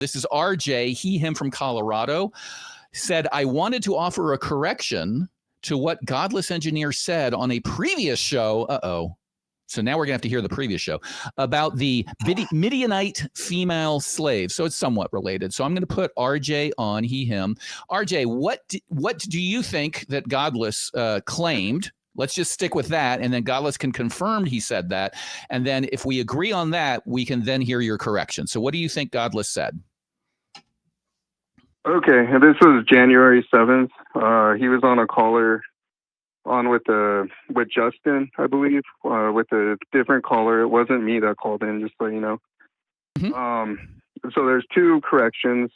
This is RJ, he, him from Colorado, said, I wanted to offer a correction to what Godless Engineer said on a previous show. So now we're going to have to hear the previous show about the Midianite female slaves. So it's somewhat related. So I'm going to put RJ on, he, him. RJ, what do you think that Godless claimed? Let's just stick with that. And then Godless can confirm he said that. And then if we agree on that, we can then hear your correction. So what do you think Godless said? Okay, and this was January 7th. He was on a caller with Justin, I believe, with a different caller. It wasn't me that called in, just so you know. Mm-hmm. So there's two corrections.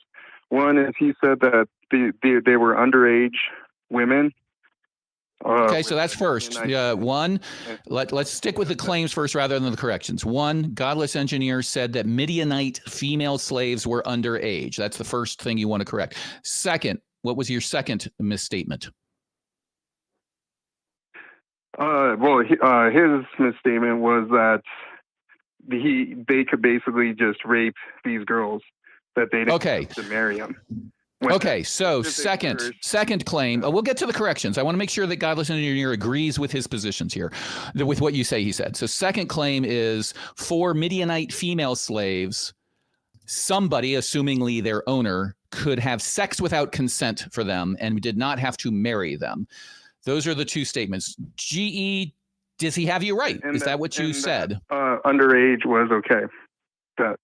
One is he said that they were underage women. Okay, so that's first. One, let's stick with the claims first rather than the corrections. One, Godless Engineer said that Midianite female slaves were underage. That's the first thing you want to correct. Second, what was your second misstatement? His misstatement was that they could basically just rape these girls, that they didn't have to marry them. Okay, so second claim. We'll get to the corrections. I want to make sure that Godless Engineer agrees with his positions here, with what you say he said. So second claim is for Midianite female slaves, somebody, assumingly their owner, could have sex without consent for them and did not have to marry them. Those are the two statements. GE, does he have you right? Is that what you said? Underage was okay.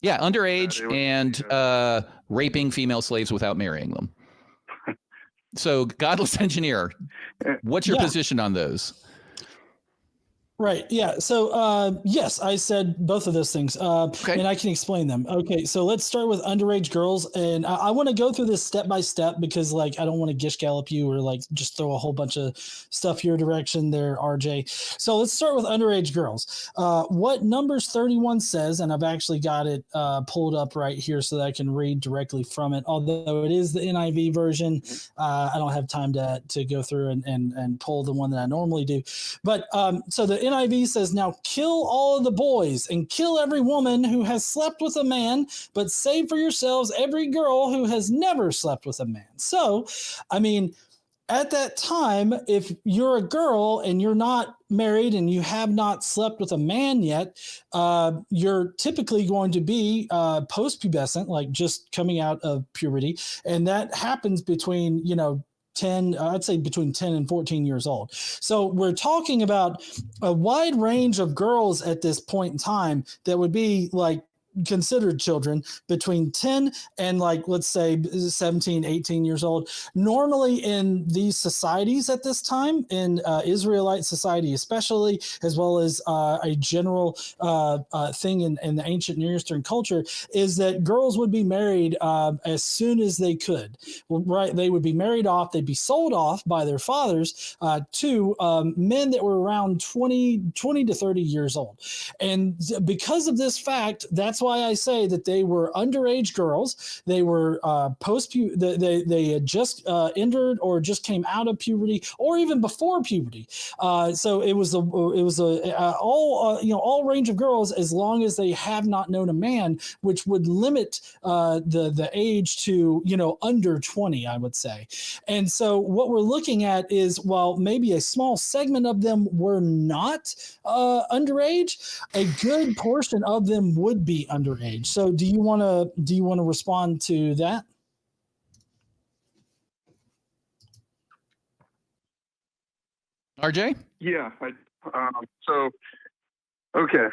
Underage and raping female slaves without marrying them. So, Godless Engineer, what's your position on those? Right. Yeah. So, yes, I said both of those things, and I can explain them. Okay. So let's start with underage girls. And I want to go through this step by step because I don't want to gish gallop you or just throw a whole bunch of stuff your direction there, RJ. So let's start with underage girls. What Numbers 31 says, and I've actually got it pulled up right here so that I can read directly from it. Although it is the NIV version, I don't have time to go through and pull the one that I normally do. But so the NIV says, now kill all of the boys and kill every woman who has slept with a man, but save for yourselves every girl who has never slept with a man. So, I mean, at that time, if you're a girl and you're not married and you have not slept with a man yet, you're typically going to be post-pubescent, like just coming out of puberty. And that happens between, 10, I'd say between 10 and 14 years old. So we're talking about a wide range of girls at this point in time that would be considered children between 10 and let's say 17, 18 years old. Normally in these societies at this time, in Israelite society especially, as well as a general thing in the ancient Near Eastern culture, is that girls would be married as soon as they could. Right? They would be married off. They'd be sold off by their fathers to men that were around 20 to 30 years old. And because of this fact, that's why I say that they were underage girls. They were they had just entered or just came out of puberty, or even before puberty. So it was all range of girls, as long as they have not known a man, which would limit the age to under 20, I would say. And so what we're looking at is, while maybe a small segment of them were not underage, a good portion of them would be underage. So do you want to respond to that? RJ? Yeah. Okay.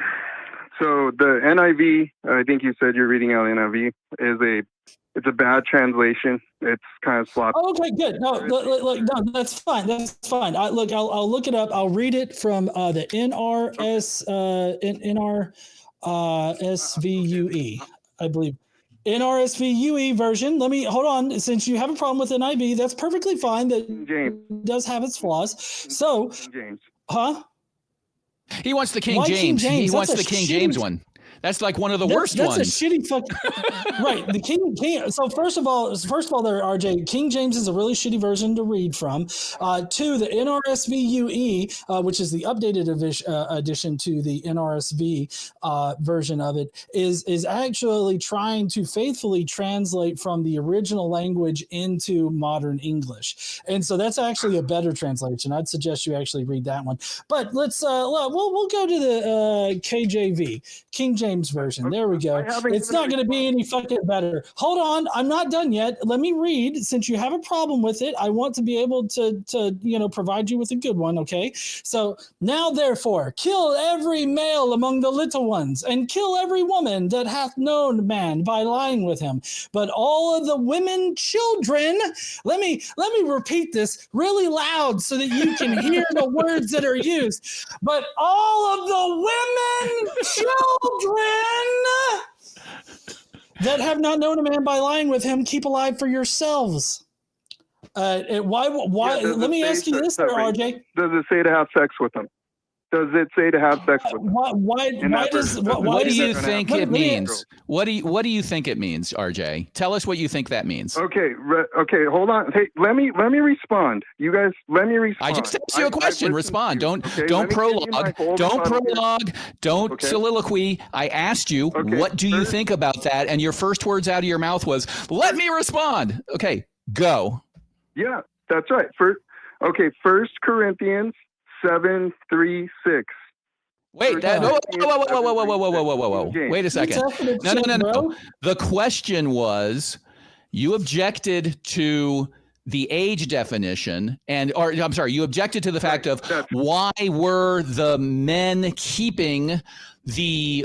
So the NIV, I think you said you're reading out NIV, it's a bad translation. It's kind of sloppy. Oh, okay, good. No, no, that's fine. That's fine. I'll look it up. I'll read it from the NRSVUE, I believe. NRSVUE version. Let me hold on. Since you have a problem with NIV, that's perfectly fine. That does have its flaws. So, James. Huh? He wants the King Why James. King James? He wants the King James one. That's like one of the worst that's ones. That's a shitty fucking right. The King. So first of all, there, RJ, King James is a really shitty version to read from. Two, the NRSVUE, which is the updated addition to the NRSV version of it, is actually trying to faithfully translate from the original language into modern English, and so that's actually a better translation. I'd suggest you actually read that one. But let's we'll go to the KJV, King James version. There we go. It's not going to be any fucking better. Hold on, I'm not done yet. Let me read. Since you have a problem with it, I want to be able to provide you with a good one. Okay. So now, therefore, kill every male among the little ones, and kill every woman that hath known man by lying with him. But all of the women, children. Let me repeat this really loud so that you can hear the words that are used. But all of the women, children that have not known a man by lying with him, keep alive for yourselves. Why? Yeah, let me ask you this, RJ. Does it say to have sex with them? Does it say to have sex with them? What do you think it means? What do you think it means, RJ? Tell us what you think that means. Okay, hold on. Hey, let me respond. You guys, let me respond. I just asked you a question. Respond. Don't prologue. Don't prologue. Don't soliloquy. I asked you, what do you think about that? And your first words out of your mouth was, "Let me respond." Okay, go. Yeah, that's right. First Corinthians 7:3-6. Wait, whoa. Wait a second. No. The question was, you objected to the age definition, you objected to the fact of why were the men keeping the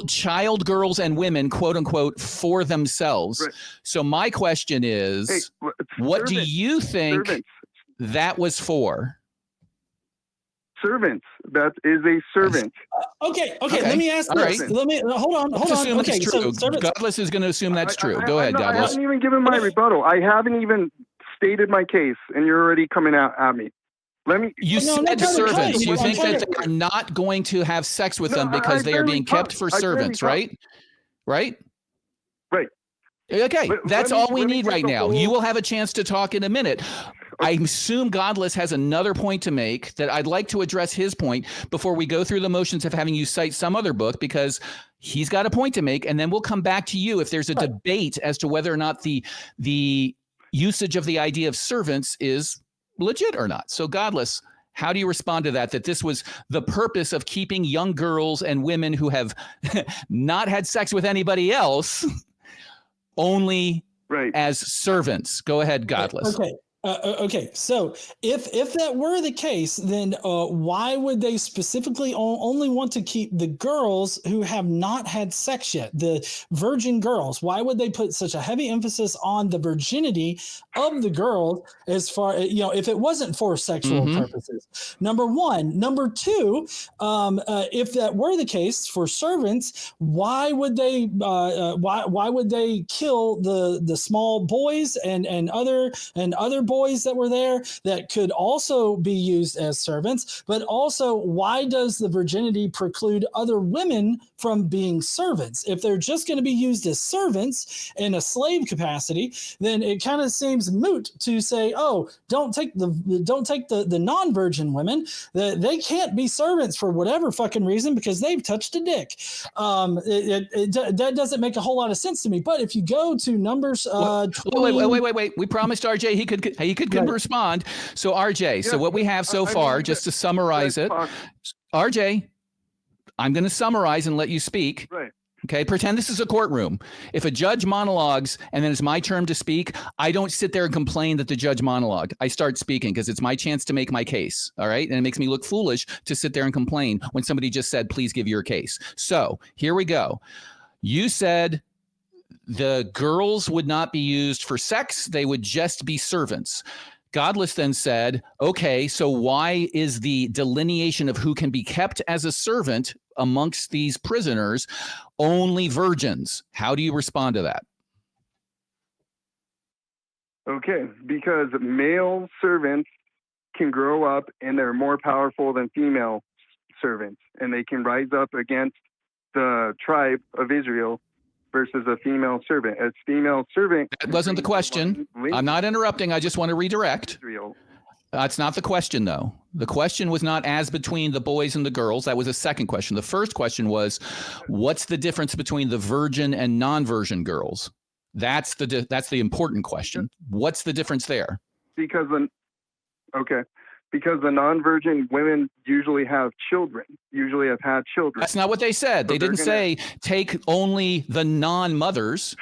child girls and women, quote unquote, for themselves. Right. So my question is, what do you think that was for? Servants. That is a servant. Okay. Let me ask this. Right. Let me hold on. Okay, so Godless is going to assume that's true. Go ahead, Godless. I haven't even given my rebuttal. I haven't even stated my case, and you're already coming out at me. You said servants. You think that they are not going to have sex with them because they are being kept for servants, right? Right. Right. Okay, that's all we need right now. You will have a chance to talk in a minute. I assume Godless has another point to make that I'd like to address his point before we go through the motions of having you cite some other book, because he's got a point to make, and then we'll come back to you if there's a debate as to whether or not the usage of the idea of servants is legit or not. So Godless, how do you respond to that this was the purpose of keeping young girls and women who have not had sex with anybody else only as servants? Go ahead, Godless. Okay, so if that were the case, then why would they specifically only want to keep the girls who have not had sex yet, the virgin girls? Why would they put such a heavy emphasis on the virginity of the girls as far, if it wasn't for sexual purposes? Number one. Number two, if that were the case for servants, why would they kill the small boys and other boys that were there that could also be used as servants? But also, why does the virginity preclude other women from being servants? If they're just going to be used as servants in a slave capacity, then it kind of seems moot to say, oh, don't take the non-virgin women. They can't be servants for whatever fucking reason because they've touched a dick. That doesn't make a whole lot of sense to me. But if you go to Numbers 20, wait. We promised RJ he could respond. So RJ, so what we have so far, just to summarize it, RJ, I'm going to summarize and let you speak. Right. Okay, pretend this is a courtroom. If a judge monologues and then it's my turn to speak, I don't sit there and complain that the judge monologued. I start speaking because it's my chance to make my case. All right, and it makes me look foolish to sit there and complain when somebody just said, please give your case. So here we go. You said the girls would not be used for sex. They would just be servants. Godless then said, okay, so why is the delineation of who can be kept as a servant amongst these prisoners only virgins? How do you respond to that? Okay, because male servants can grow up and they're more powerful than female servants, and they can rise up against the tribe of Israel versus a female servant. As female servant. That wasn't the question. I'm not interrupting. I just want to redirect. Israel. That's not the question, though. The question was not as between the boys and the girls. That was a second question. The first question was, what's the difference between the virgin and non-virgin girls? That's the important question. What's the difference there? Because the non-virgin women usually have children, usually have had children. That's not what they said. So they didn't say take only the non-mothers.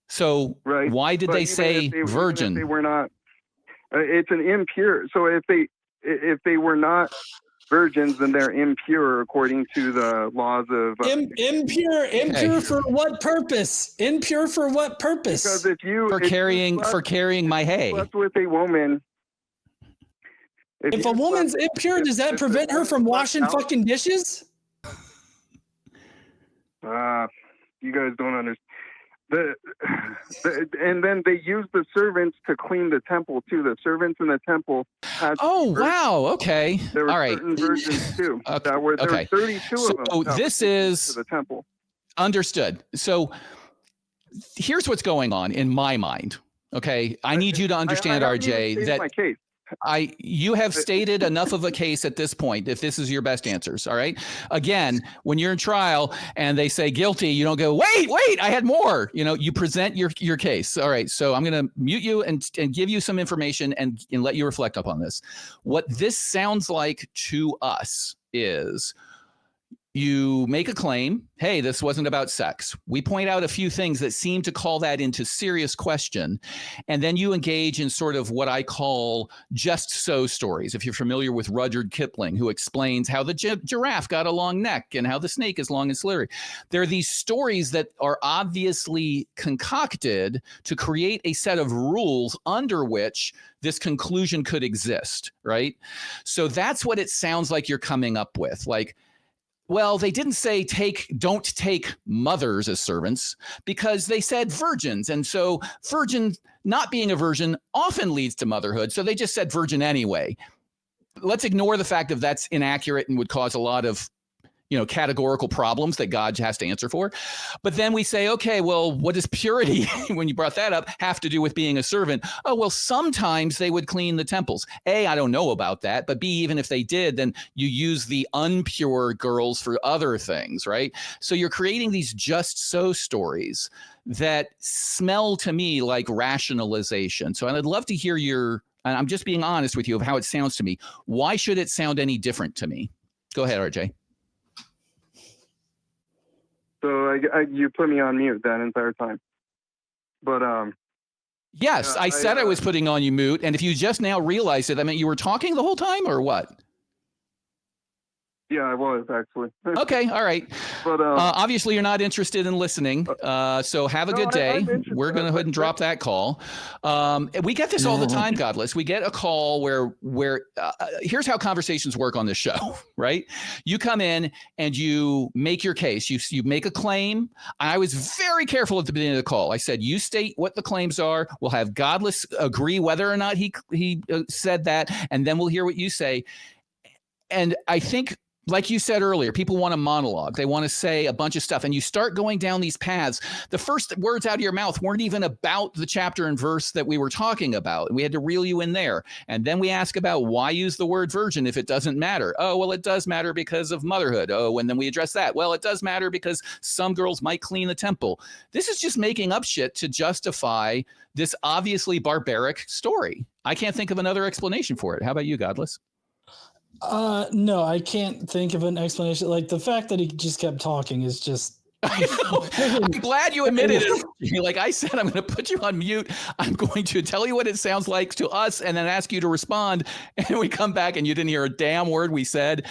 So right. Why did they say virgin? They were not. It's an impure. So if they were not virgins, then they're impure according to the laws of impure for what purpose? Impure for what purpose? Because if you for carrying my hay. Slept with a woman. If a woman's impure, does that prevent her from washing fucking dishes? You guys don't understand. And then they used the servants to clean the temple too. The servants in the temple had. Oh wow! Okay, there were all right. certain virgins too. Okay. There were 32 of them. So this is to the temple. Understood. So here's what's going on in my mind. Okay, I need you to understand, RJ, that my case. You have stated enough of a case at this point, if this is your best answers. All right. Again, when you're in trial and they say guilty, you don't go, wait, I had more. You present your case. All right. So I'm going to mute you and give you some information and let you reflect upon this. What this sounds like to us is you make a claim, hey, this wasn't about sex. We point out a few things that seem to call that into serious question. And then you engage in sort of what I call just so stories. If you're familiar with Rudyard Kipling, who explains how the giraffe got a long neck and how the snake is long and slippery. There are these stories that are obviously concocted to create a set of rules under which this conclusion could exist, right? So that's what it sounds like you're coming up with. Like, well, they didn't say don't take mothers as servants because they said virgins. And so virgin, not being a virgin often leads to motherhood. So they just said virgin anyway. Let's ignore the fact that that's inaccurate and would cause a lot of categorical problems that God has to answer for. But then we say, okay, well, what does purity, when you brought that up, have to do with being a servant? Oh, well, sometimes they would clean the temples. A, I don't know about that. But B, even if they did, then you use the unpure girls for other things, right? So you're creating these just so stories that smell to me like rationalization. So I'd love to hear and I'm just being honest with you of how it sounds to me. Why should it sound any different to me? Go ahead, RJ. So you put me on mute that entire time. But yes, I said I was putting on you mute, and if you just now realized it, I mean, you were talking the whole time, or what? Yeah, I was actually. Okay, all right. But obviously, you're not interested in listening. So have a good day. We're going to go ahead and drop that call. We get this all the time, Godless. We get a call where here's how conversations work on this show, right? You come in and you make your case. You make a claim. I was very careful at the beginning of the call. I said, you state what the claims are. We'll have Godless agree whether or not he said that, and then we'll hear what you say. And I think, like you said earlier, people want a monologue. They want to say a bunch of stuff. And you start going down these paths. The first words out of your mouth weren't even about the chapter and verse that we were talking about. We had to reel you in there. And then we ask about why use the word virgin if it doesn't matter. Oh, well, it does matter because of motherhood. Oh, and then we address that. Well, it does matter because some girls might clean the temple. This is just making up shit to justify this obviously barbaric story. I can't think of another explanation for it. How about you, Godless? No, I can't think of an explanation. Like the fact that he just kept talking is just. I know. I'm glad you admitted it. Like I said, I'm going to put you on mute. I'm going to tell you what it sounds like to us and then ask you to respond. And we come back and you didn't hear a damn word we said.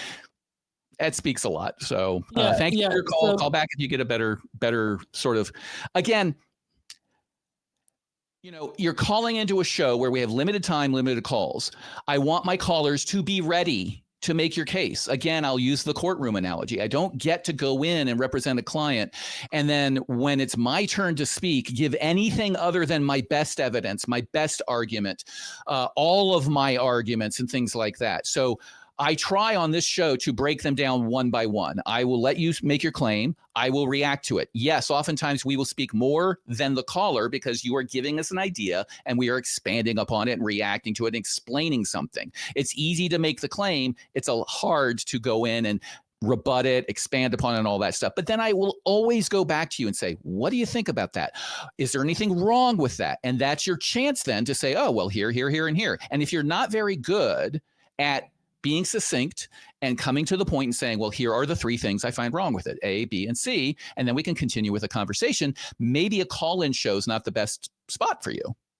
That speaks a lot. So thank you for your call. Call back if you get a better sort of, again, you're calling into a show where we have limited time, limited calls. I want my callers to be ready to make your case. Again, I'll use the courtroom analogy. I don't get to go in and represent a client. And then when it's my turn to speak, give anything other than my best evidence, my best argument, all of my arguments and things like that. So I try on this show to break them down one by one. I will let you make your claim. I will react to it. Yes, oftentimes we will speak more than the caller because you are giving us an idea and we are expanding upon it and reacting to it and explaining something. It's easy to make the claim. It's hard to go in and rebut it, expand upon it, and all that stuff. But then I will always go back to you and say, what do you think about that? Is there anything wrong with that? And that's your chance then to say, oh, well, here, and here. And if you're not very good at being succinct and coming to the point and saying, well, here are the 3 things I find wrong with it, A, B, and C, and then we can continue with a conversation, maybe a call-in show is not the best spot for you.